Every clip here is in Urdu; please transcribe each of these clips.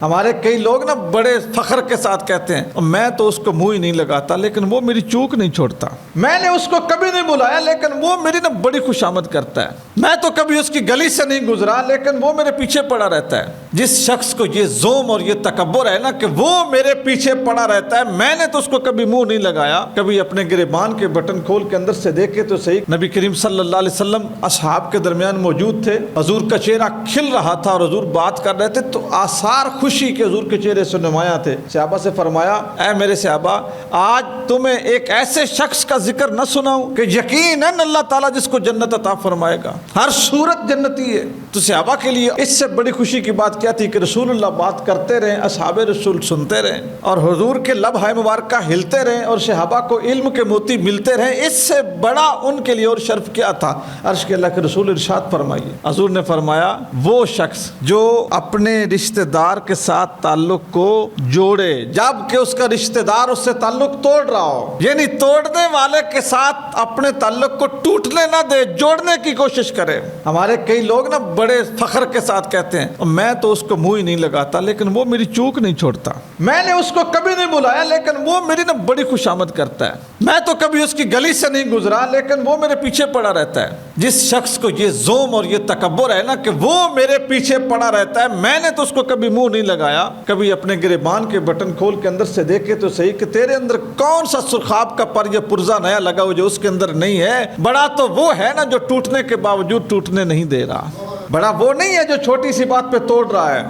ہمارے کئی لوگ نا بڑے فخر کے ساتھ کہتے ہیں میں تو اس کو منہ ہی نہیں لگاتا لیکن وہ میری چوک نہیں چھوڑتا، میں نے اس کو کبھی نہیں بلایا لیکن وہ میری نا بڑی خوشامد کرتا ہے، میں تو کبھی اس کی گلی سے نہیں گزرا لیکن وہ میرے پیچھے پڑا رہتا ہے۔ جس شخص کو یہ زوم اور یہ تکبر ہے نا کہ وہ میرے پیچھے پڑا رہتا ہے، میں نے تو اس کو کبھی منہ نہیں لگایا، کبھی اپنے گریبان کے بٹن کھول کے اندر سے دیکھے تو صحیح نبی کریم صلی اللہ علیہ وسلم اصحاب کے درمیان موجود تھے، حضور کا چہرہ کھل رہا تھا اور حضور بات کر رہے تھے تو آثار خوشی کے حضور کے چہرے سے نمایاں تھے۔ صحابہ سے فرمایا اے میرے صحابہ، آج تمہیں ایک ایسے شخص کا ذکر نہ سناؤں کہ یقیناً اللہ تعالیٰ جس کو جنت عطا فرمائے گا، ہر صورت جنتی ہے۔ تو صحابہ کے لیے اس سے بڑی خوشی کی بات کیا تھی کہ رسول اللہ بات کرتے رہیں، اصحاب رسول سنتے رہیں اور حضور کے لبھائے مبارکہ ہلتے رہیں اور صحابہ کو علم کے موتی ملتے رہیں، اس سے بڑا ان کے لیے اور شرف کیا تھا؟ عرش کے اللہ کے رسول ارشاد فرمائیے، حضور نے فرمایا وہ شخص جو اپنے رشتہ دار کے ساتھ تعلق کو جوڑے جبکہ اس کا رشتہ دار اس سے تعلق توڑ رہا ہو، یعنی توڑنے والے کے ساتھ اپنے تعلق کو ٹوٹنے نہ دے، جوڑنے کی کوشش کرے۔ ہمارے کئی لوگ نا بڑے فخر کے ساتھ کہتے ہیں میں تو اس کو منہ ہی نہیں لگاتا لیکن وہ میری چوک نہیں چھوڑتا، میں نے اس کو کبھی نہیں بلایا لیکن وہ میری نا بڑی خوشامد کرتا ہے، میں تو کبھی اس کی گلی سے نہیں گزرا لیکن وہ میرے پیچھے پڑا رہتا ہے۔ جس شخص کو یہ زوم اور یہ تکبر ہے نا کہ وہ میرے پیچھے پڑا رہتا ہے، میں نے تو اس کو کبھی منہ نہیں لگایا، کبھی اپنے گریبان کے بٹن کھول کے اندر سے دیکھے تو صحیح کہ تیرے اندر کون سا سرخاب کا پر یہ پرزہ نیا لگا ہو جو اس کے اندر نہیں ہے۔ بڑا تو وہ ہے نا جو ٹوٹنے کے باوجود ٹوٹنے نہیں دے رہا، بڑا وہ نہیں ہے جو چھوٹی سی بات پہ توڑ رہا ہے۔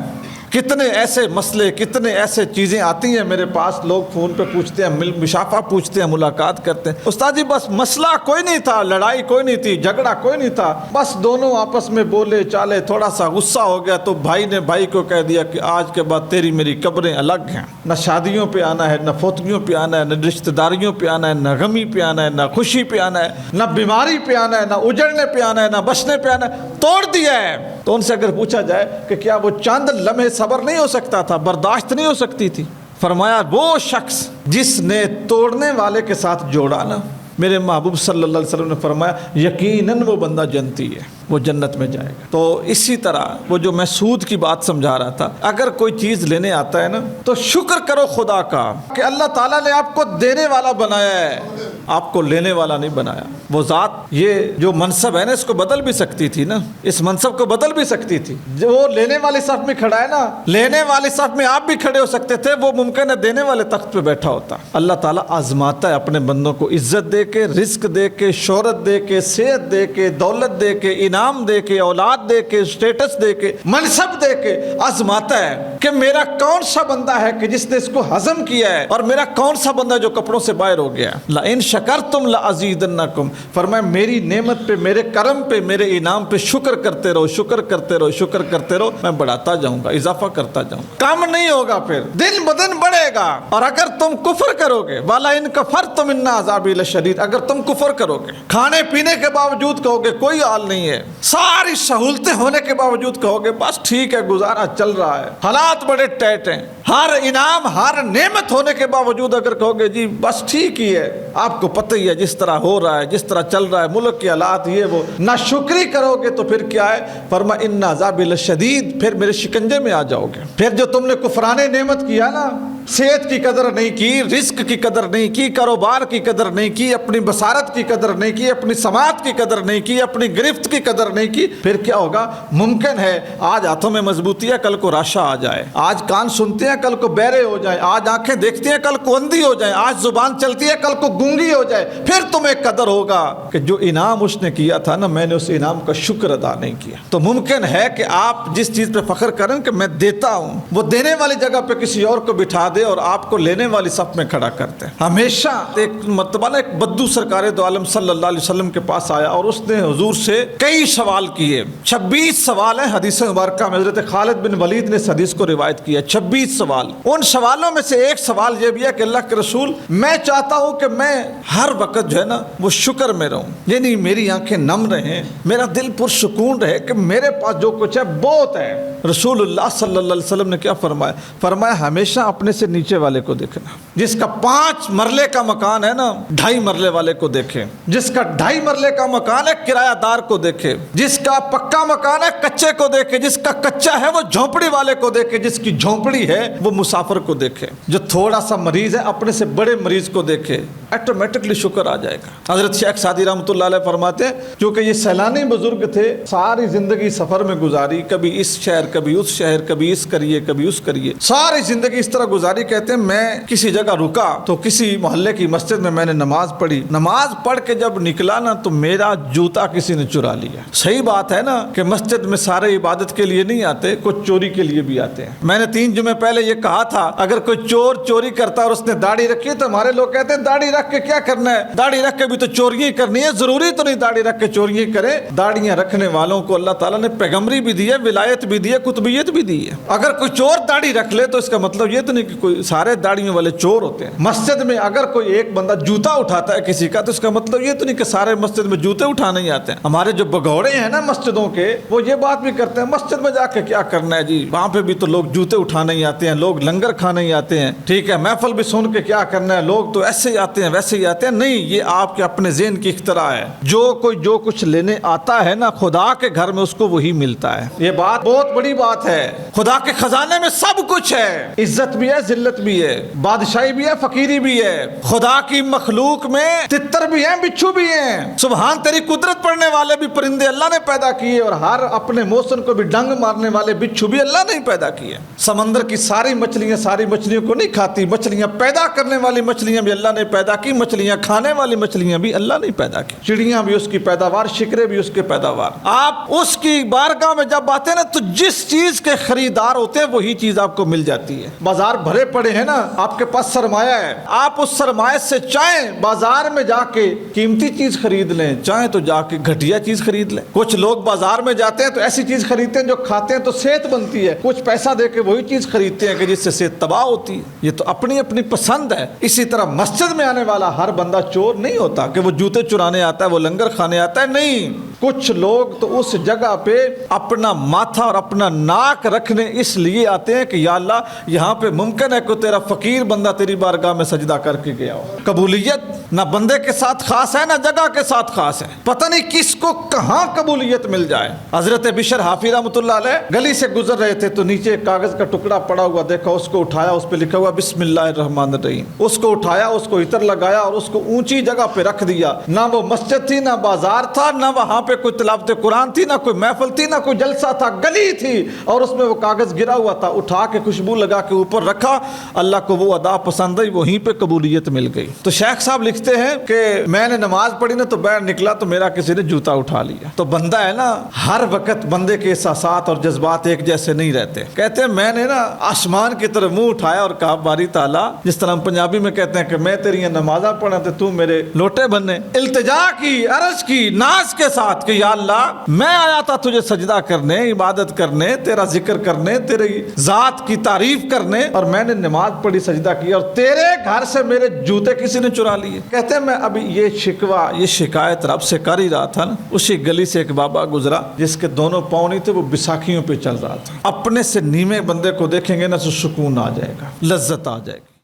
کتنے ایسے مسئلے، کتنے ایسے چیزیں آتی ہیں میرے پاس، لوگ فون پہ پوچھتے ہیں، مشافہ پوچھتے ہیں، ملاقات کرتے ہیں، استاد جی بس مسئلہ کوئی نہیں تھا، لڑائی کوئی نہیں تھی، جھگڑا کوئی نہیں تھا، بس دونوں آپس میں بولے چالے، تھوڑا سا غصہ ہو گیا تو بھائی نے بھائی کو کہہ دیا کہ آج کے بعد تیری میری قبریں الگ ہیں، نہ شادیوں پہ آنا ہے، نہ فوتگیوں پہ آنا ہے، نہ رشتہ داریوں پہ آنا ہے، نہ غمی پہ آنا ہے، نہ خوشی پہ آنا ہے، نہ بیماری پہ آنا ہے، نہ اجڑنے پہ آنا ہے، نہ بچنے پہ آنا ہے، توڑ دیا ہے۔ تو ان سے اگر پوچھا جائے کہ کیا وہ چند لمحے صبر نہیں ہو سکتا تھا، برداشت نہیں ہو سکتی تھی؟ فرمایا وہ شخص جس نے توڑنے والے کے ساتھ جوڑا نا، میرے محبوب صلی اللہ علیہ وسلم نے فرمایا یقیناً وہ بندہ جنتی ہے، وہ جنت میں جائے گا۔ تو اسی طرح وہ جو میں سود کی بات سمجھا رہا تھا، اگر کوئی چیز لینے آتا ہے نا تو شکر کرو خدا کا کہ اللہ تعالیٰ نے آپ کو دینے والا بنایا ہے، آپ کو لینے والا نہیں بنایا۔ وہ ذات یہ جو منصب ہے نا اس کو بدل بھی سکتی تھی نا، اس منصب کو بدل بھی سکتی تھی، جو وہ لینے والے صف میں کھڑا ہے نا، لینے والے صف میں آپ بھی کھڑے ہو سکتے تھے، وہ ممکن ہے دینے والے تخت پہ بیٹھا ہوتا۔ اللہ تعالیٰ آزماتا ہے اپنے بندوں کو، عزت دے کے، رزق دے کے، شہرت دے کے، صحت دے کے، دولت دے کے، انعام دے کے، اولاد دے کے، اسٹیٹس دے کے، منصب دے کے آزماتا ہے کہ میرا کون سا بندہ ہے کہ جس نے اس کو ہضم کیا ہے اور میرا کون سا بندہ جو کپڑوں سے باہر ہو گیا۔ لئن شکرتم لازیدنکم، فرمایا میری نعمت پہ، میرے کرم پہ، میرے انعام پہ شکر کرتے رہو، شکر کرتے رہو، شکر کرتے رہو، میں بڑھاتا جاؤں گا، اضافہ کرتا جاؤں گا، کم نہیں ہوگا، پھر دن بدن بڑھے گا۔ اور اگر تم کفر کرو گے، والا ان کفرتم ان عذابی لشدید، اگر تم کفر کرو گے، کھانے پینے کے باوجود کہو گے کوئی حال نہیں ہے، ساری سہولتیں ہونے کے باوجود کہو گے بس ٹھیک ہے گزارا چل رہا ہے، حالات بڑے ٹائٹ ہیں، ہر انعام ہر نعمت ہونے کے باوجود اگر کہو گے جی بس ٹھیک ہی ہے، آپ کو پتہ ہی ہے جس طرح ہو رہا ہے، جس طرح چل رہا ہے ملک کے حالات، یہ وہ، نہ شکری کرو گے تو پھر کیا ہے؟ فرمایا ان عذابی لشدید، پھر میرے شکنجے میں آ جاؤ گے۔ پھر جو تم نے کفرانے نعمت کیا نا، صحت کی قدر نہیں کی، رزق کی قدر نہیں کی، کاروبار کی قدر نہیں کی، اپنی بصارت کی قدر نہیں کی، اپنی سماعت کی قدر نہیں کی، اپنی گرفت کی قدر نہیں کی، پھر کیا ہوگا؟ ممکن ہے آج ہاتھوں میں مضبوطی ہے کل کو راشا آ جائے، آج کان سنتے ہیں کل کو بہرے ہو جائیں، آج آنکھیں دیکھتی ہیں کل کو اندھی ہو جائیں، آج زبان چلتی ہے کل کو گونگی ہو جائے، پھر تمہیں قدر ہوگا کہ جو انعام اس نے کیا تھا نا میں نے اس انعام کا شکر ادا نہیں کیا۔ تو ممکن ہے کہ آپ جس چیز پہ فخر کریں کہ میں دیتا ہوں، وہ دینے والی جگہ پہ کسی اور کو بٹھا دے اور آپ کو لینے والی صف میں کھڑا کرتے ہیں۔ ہمیشہ ایک مرتبہ ایک بدو سرکار دو عالم صلی اللہ علیہ وسلم کے پاس آیا اور اس نے حضور سے کئی سوال کیے، 26 سوال ہیں حدیث مبارکہ میں، حضرت خالد بن ولید نے اس حدیث کو روایت کیا، 26 سوال۔ ان سوالوں میں سے ایک سوال یہ بھی ہے کہ اللہ کے رسول میں چاہتا ہوں کہ میں ہر وقت جو ہے نا وہ شکر میں رہوں، یعنی میری آنکھیں نم رہیں، میرا دل پرسکون رہے کہ میرے پاس جو کچھ ہے بہت ہے۔ رسول اللہ صلی اللہ علیہ وسلم نے کیا فرمایا؟ فرمایا ہمیشہ اپنے سے نیچے والے کو دیکھنا, جس کا 5 مرلے کا مکان ہے نا 2.5 مرلے والے کو دیکھیں, جس کا 2.5 مرلے کا مکان ہے کرایہ دار کو دیکھے, جس کا پکا مکان ہے کچے کو دیکھے, جس کا کچا ہے وہ جھونپڑی والے کو دیکھے, جس کی جھونپڑی ہے وہ مسافر کو دیکھے, جو تھوڑا سا مریض ہے اپنے سے بڑے مریض کو دیکھے, آٹومیٹکلی شکر آ جائے گا. حضرت شیخ سعدی رحمۃ اللہ علیہ فرماتے ہیں کیونکہ یہ سیلانی بزرگ تھے, ساری زندگی سفر میں گزاری, کبھی اس شہر کبھی اس شہر, کبھی اس کریے کبھی اس کریے, ساری زندگی اس طرح گزاری. کہتے ہیں میں کسی جگہ رکا تو کسی محلے کی مسجد میں نے نماز پڑھی, نماز پڑھ کے جب نکلا نا تو میرا جوتا کسی نے چرا لیا. صحیح بات ہے نا کہ مسجد میں سارے عبادت کے لیے نہیں آتے, کچھ چوری کے لیے بھی آتے ہیں. میں نے 3 جمعے پہلے یہ کہا تھا اگر کوئی چور چوری کرتا اور اس نے داڑھی رکھی تو ہمارے لوگ کہتے ہیں داڑھی رکھ کے کیا کرنا ہے, داڑھی رکھ کے بھی تو چوریاں کرنی ہے, ضروری تو نہیں داڑھی رکھ کے چوریاں کرے. داڑیاں رکھنے والوں کو اللہ تعالیٰ نے پیغمبری بھی دی ہے, ولایت بھی دی ہے, قطبیت بھی دی ہے. اگر کوئی چور داڑھی رکھ لے تو اس کا مطلب یہ تو نہیں کہ کوئی سارے داڑھیوں والے چور ہوتے ہیں. مسجد میں اگر کوئی ایک بندہ جوتا اٹھاتا ہے کسی کا تو اس کا مطلب یہ تو نہیں کہ سارے مسجد میں جوتے اٹھانے ہی آتے ہیں. ہمارے جو بگوڑے ہیں نا مسجدوں کے وہ یہ بات بھی کرتے ہیں مسجد میں جا کے کیا کرنا ہے جی, وہاں پہ بھی تو لوگ جوتے اٹھانے ہی آتے ہیں, لوگ لنگر کھانے ہی آتے ہیں, ٹھیک ہے محفل بھی سن کے کیا کرنا ہے, لوگ تو ایسے ہی آتے ہیں ویسے ہی آتے ہیں. نہیں, یہ آپ کے اپنے ذہن کی اختراع ہے. جو کوئی جو کچھ لینے آتا ہے نا خدا کے گھر میں اس کو وہی ملتا ہے. یہ بات بہت بڑی بات ہے. خدا کے خزانے میں سب کچھ ہے, عزت بھی ہے, ذلت بھی ہے, بادشاہی بھی ہے, فقیری بھی ہے. خدا کی مخلوق میں تتر بھی ہیں, بچھو بھی ہیں. سبحان تیری قدرت پڑھنے والے بھی پرندے اللہ نے پیدا کیے, اور ہر اپنے موسم کو بھی ڈنگ مارنے والے بچھو بھی اللہ نے پیدا کیے. سمندر کی ساری مچھلیوں کو نہیں کھاتی, مچھلیاں پیدا کرنے والی مچھلیاں بھی اللہ نے پیدا کی, مچھلیاں کھانے والی مچھلیاں بھی اللہ نے پیدا کی. چڑیاں بھی اس کی پیداوار, شکرے بھی اس کے پیداوار. آپ اس کی بارگاہ میں جب آتے ہیں نا تو جس چیز کے خریدار ہوتے ہیں وہی چیز آپ کو مل جاتی ہے. بازار بھرے پڑے ہیں نا, آپ کے پاس سرمایہ ہے, آپ اس سرمایہ سے چاہیں بازار میں جا کے قیمتی چیز خرید لیں, چاہیں تو جا کے گھٹیا چیز خرید لیں. کچھ لوگ بازار میں جاتے ہیں تو ایسی چیز خریدتے ہیں جو کھاتے ہیں تو صحت بنتی ہے, کچھ پیسہ دے کے وہی چیز خریدتے ہیں کہ جس سے صحت تباہ ہوتی ہے. یہ تو اپنی اپنی پسند ہے. اسی طرح مسجد میں آنے والا ہر بندہ چور نہیں ہوتا کہ وہ جوتے چرانے آتا ہے, وہ لنگر کھانے آتا ہے. نہیں, کچھ لوگ تو اس جگہ پہ اپنا ماتھا اور اپنا ناک رکھنے اس لیے آتے ہیں کہ یا اللہ یہاں پہ ممکن ہے کہ تیرا فقیر بندہ تیری بارگاہ میں سجدہ کر کے گیا ہو. قبولیت نہ بندے کے ساتھ خاص ہے نہ جگہ کے ساتھ خاص ہے, پتہ نہیں کس کو کہاں قبولیت مل جائے. حضرت بشر حافی رحمۃ اللہ علیہ گلی سے گزر رہے تھے تو نیچے ایک کاغذ کا ٹکڑا پڑا ہوا دیکھا, اس کو اٹھایا, اس پہ لکھا ہوا بسم اللہ الرحمن الرحیم. اس کو اٹھایا, اس کو عطر لگایا اور اس کو اونچی جگہ پہ رکھ دیا. نہ وہ مسجد تھی, نہ بازار تھا, نہ وہاں پہ کوئی تلاوت قرآن تھی, نہ کوئی محفل تھی, نہ کوئی جلسہ تھا, گلی تھی اور اس میں وہ کاغذ گرا ہوا تھا. اٹھا کے خوشبو لگا کے اوپر رکھا, اللہ کو وہ ادا پسند آئی, وہیں پہ قبولیت مل گئی. تو شیخ صاحب لکھتے ہیں کہ میں نے نماز پڑھی نا تو باہر نکلا تو میرا کسی نے جوتا اٹھا لیا. تو بندہ ہے نا, ہر وقت بندے کے احساسات اور جذبات ایک جیسے نہیں رہتے. کہتے ہیں میں نے نا آسمان کی طرف منہ اٹھایا اور کہا باری تعالیٰ, جس طرح ہم پنجابی میں کہتے ہیں کہ میں تیری نمازاں پڑھا تو میرے لوٹے بننے, التجا کی, عرض کی, ناز کے ساتھ کہ یا اللہ میں آیا تھا تجھے سجدہ کرنے, عبادت کرنے, تیرا ذکر کرنے, تیری ذات کی تعریف کرنے, اور میں نے نماز پڑھی, سجدہ کیا, اور تیرے گھر سے میرے جوتے کسی نے چرا لیے. کہتے ہیں میں ابھی یہ شکوہ, یہ شکایت رب سے کر ہی رہا تھا نا, اسی گلی سے ایک بابا گزرا جس کے دونوں پاؤں نہیں تھے, وہ بیساکھیوں پہ چل رہا تھا. اپنے سے نیمے بندے کو دیکھیں گے نا تو سکون آ جائے گا, لذت آ جائے گی.